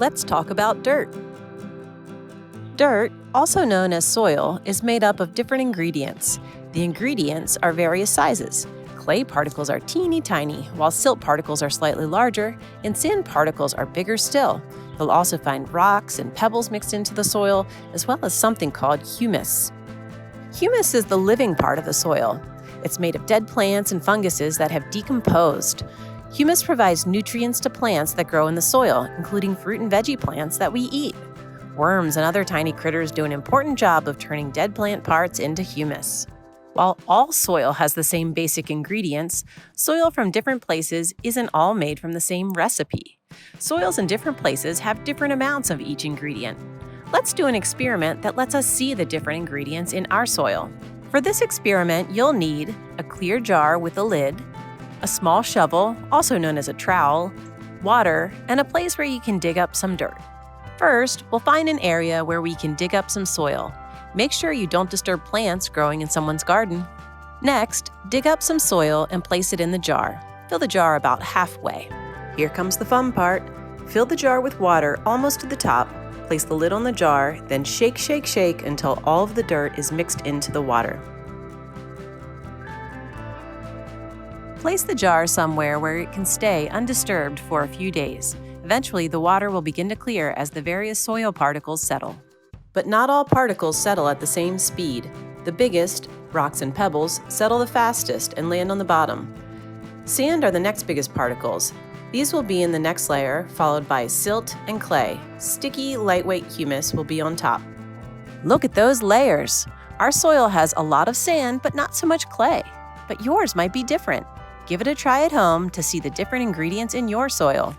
Let's talk about dirt. Dirt, also known as soil, is made up of different ingredients. The ingredients are various sizes. Clay particles are teeny tiny, while silt particles are slightly larger, and sand particles are bigger still. You'll also find rocks and pebbles mixed into the soil, as well as something called humus. Humus is the living part of the soil. It's made of dead plants and funguses that have decomposed. Humus provides nutrients to plants that grow in the soil, including fruit and veggie plants that we eat. Worms and other tiny critters do an important job of turning dead plant parts into humus. While all soil has the same basic ingredients, soil from different places isn't all made from the same recipe. Soils in different places have different amounts of each ingredient. Let's do an experiment that lets us see the different ingredients in our soil. For this experiment, you'll need a clear jar with a lid, a small shovel, also known as a trowel, water, and a place where you can dig up some dirt. First, we'll find an area where we can dig up some soil. Make sure you don't disturb plants growing in someone's garden. Next, dig up some soil and place it in the jar. Fill the jar about halfway. Here comes the fun part. Fill the jar with water almost to the top. Place the lid on the jar, then shake, shake, shake until all of the dirt is mixed into the water. Place the jar somewhere where it can stay undisturbed for a few days. Eventually, the water will begin to clear as the various soil particles settle. But not all particles settle at the same speed. The biggest, rocks and pebbles, settle the fastest and land on the bottom. Sand are the next biggest particles. These will be in the next layer, followed by silt and clay. Sticky, lightweight humus will be on top. Look at those layers! Our soil has a lot of sand, but not so much clay. But yours might be different. Give it a try at home to see the different ingredients in your soil.